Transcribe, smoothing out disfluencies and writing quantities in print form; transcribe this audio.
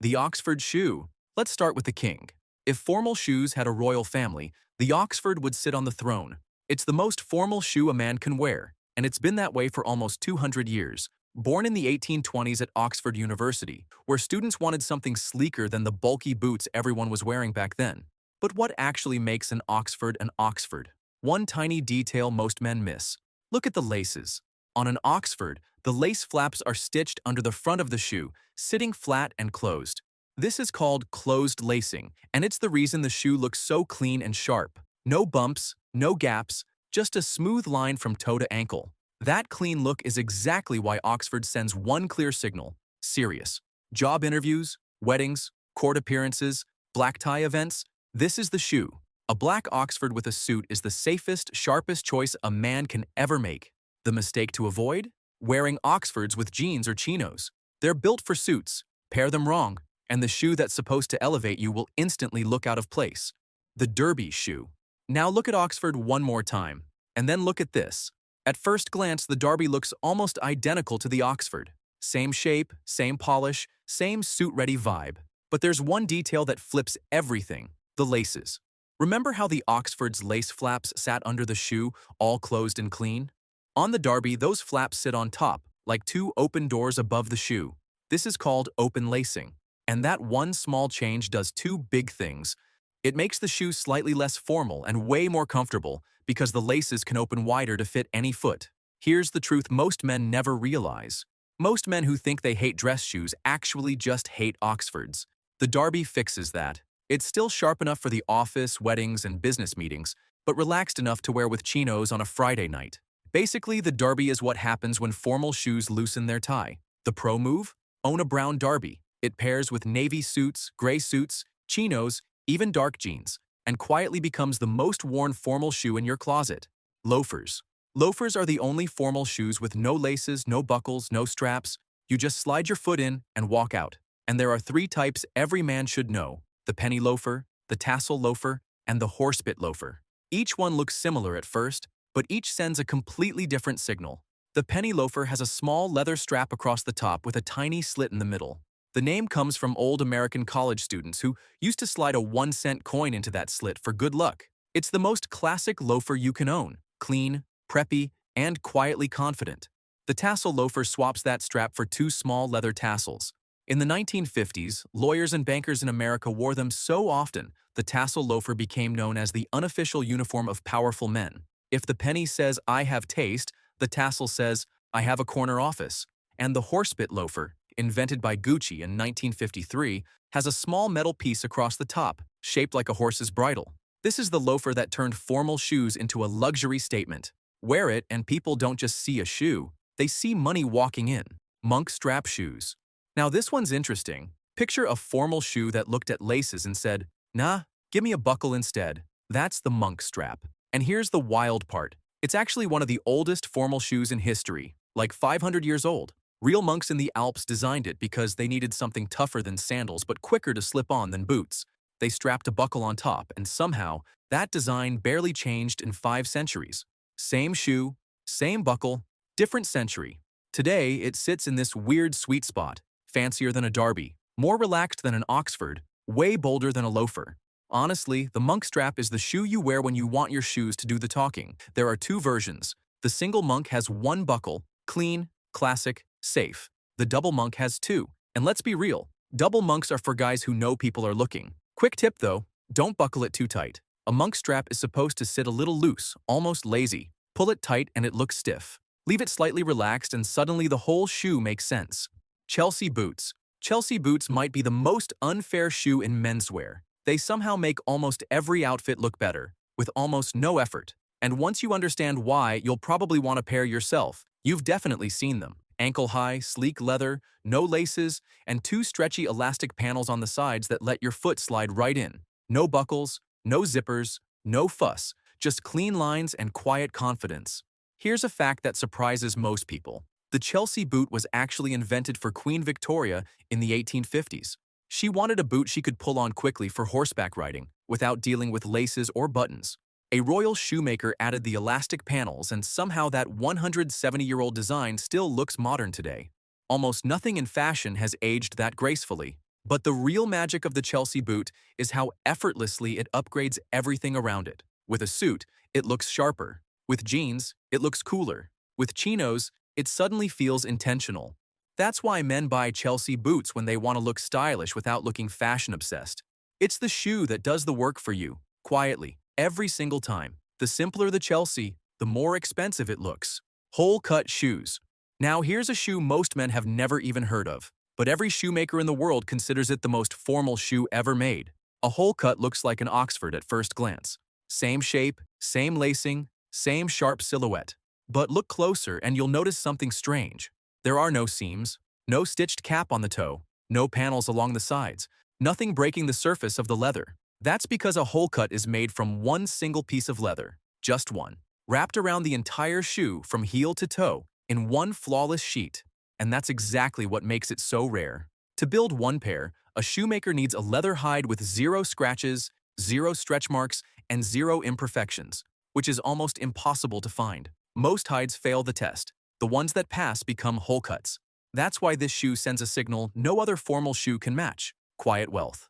The Oxford shoe. Let's start with the king. If formal shoes had a royal family, the Oxford would sit on the throne. It's the most formal shoe a man can wear, and it's been that way for almost 200 years. Born in the 1820s at Oxford University, where students wanted something sleeker than the bulky boots everyone was wearing back then. But what actually makes an Oxford an Oxford? One tiny detail most men miss. Look at the laces. On an Oxford, the lace flaps are stitched under the front of the shoe, sitting flat and closed. This is called closed lacing, and it's the reason the shoe looks so clean and sharp. No bumps, no gaps, just a smooth line from toe to ankle. That clean look is exactly why Oxford sends one clear signal: serious. Job interviews, weddings, court appearances, black tie events, this is the shoe. A black Oxford with a suit is the safest, sharpest choice a man can ever make. The mistake to avoid? Wearing Oxfords with jeans or chinos. They're built for suits. Pair them wrong, and the shoe that's supposed to elevate you will instantly look out of place. The derby shoe. Now look at Oxford one more time, and then look at this. At first glance, the derby looks almost identical to the Oxford. Same shape, same polish, same suit-ready vibe. But there's one detail that flips everything: the laces. Remember how the Oxford's lace flaps sat under the shoe, all closed and clean? On the derby, those flaps sit on top, like two open doors above the shoe. This is called open lacing. And that one small change does two big things. It makes the shoe slightly less formal and way more comfortable because the laces can open wider to fit any foot. Here's the truth most men never realize. Most men who think they hate dress shoes actually just hate Oxfords. The derby fixes that. It's still sharp enough for the office, weddings, and business meetings, but relaxed enough to wear with chinos on a Friday night. Basically, the derby is what happens when formal shoes loosen their tie. The pro move? Own a brown derby. It pairs with navy suits, gray suits, chinos, even dark jeans, and quietly becomes the most worn formal shoe in your closet. Loafers. Loafers are the only formal shoes with no laces, no buckles, no straps. You just slide your foot in and walk out. And there are three types every man should know: the penny loafer, the tassel loafer, and the horsebit loafer. Each one looks similar at first, but each sends a completely different signal. The penny loafer has a small leather strap across the top with a tiny slit in the middle. The name comes from old American college students who used to slide a 1-cent coin into that slit for good luck. It's the most classic loafer you can own: clean, preppy, and quietly confident. The tassel loafer swaps that strap for two small leather tassels. In the 1950s, lawyers and bankers in America wore them so often, the tassel loafer became known as the unofficial uniform of powerful men. If the penny says, "I have taste," the tassel says, "I have a corner office." And the horsebit loafer, invented by Gucci in 1953, has a small metal piece across the top, shaped like a horse's bridle. This is the loafer that turned formal shoes into a luxury statement. Wear it and people don't just see a shoe, they see money walking in. Monk strap shoes. Now this one's interesting. Picture a formal shoe that looked at laces and said, "Nah, give me a buckle instead." That's the monk strap. And here's the wild part. It's actually one of the oldest formal shoes in history, like 500 years old. Real monks in the Alps designed it because they needed something tougher than sandals but quicker to slip on than boots. They strapped a buckle on top, and somehow, that design barely changed in 5 centuries. Same shoe, same buckle, different century. Today, it sits in this weird sweet spot, fancier than a derby, more relaxed than an Oxford, way bolder than a loafer. Honestly, the monk strap is the shoe you wear when you want your shoes to do the talking. There are 2 versions. The single monk has 1 buckle, clean, classic, safe. The double monk has 2. And let's be real, double monks are for guys who know people are looking. Quick tip though, don't buckle it too tight. A monk strap is supposed to sit a little loose, almost lazy. Pull it tight and it looks stiff. Leave it slightly relaxed and suddenly the whole shoe makes sense. Chelsea boots. Chelsea boots might be the most unfair shoe in menswear. They somehow make almost every outfit look better, with almost no effort. And once you understand why, you'll probably want a pair yourself. You've definitely seen them. Ankle-high, sleek leather, no laces, and 2 stretchy elastic panels on the sides that let your foot slide right in. No buckles, no zippers, no fuss, just clean lines and quiet confidence. Here's a fact that surprises most people. The Chelsea boot was actually invented for Queen Victoria in the 1850s. She wanted a boot she could pull on quickly for horseback riding, without dealing with laces or buttons. A royal shoemaker added the elastic panels, and somehow that 170-year-old design still looks modern today. Almost nothing in fashion has aged that gracefully. But the real magic of the Chelsea boot is how effortlessly it upgrades everything around it. With a suit, it looks sharper. With jeans, it looks cooler. With chinos, it suddenly feels intentional. That's why men buy Chelsea boots when they want to look stylish without looking fashion-obsessed. It's the shoe that does the work for you, quietly, every single time. The simpler the Chelsea, the more expensive it looks. Wholecut shoes. Now here's a shoe most men have never even heard of, but every shoemaker in the world considers it the most formal shoe ever made. A hole cut looks like an Oxford at first glance. Same shape, same lacing, same sharp silhouette. But look closer and you'll notice something strange. There are no seams, no stitched cap on the toe, no panels along the sides, nothing breaking the surface of the leather. That's because a hole cut is made from one single piece of leather, just one, wrapped around the entire shoe from heel to toe in one flawless sheet. And that's exactly what makes it so rare. To build one pair, a shoemaker needs a leather hide with 0 scratches, 0 stretch marks, and 0 imperfections, which is almost impossible to find. Most hides fail the test. The ones that pass become hole cuts. That's why this shoe sends a signal no other formal shoe can match: quiet wealth.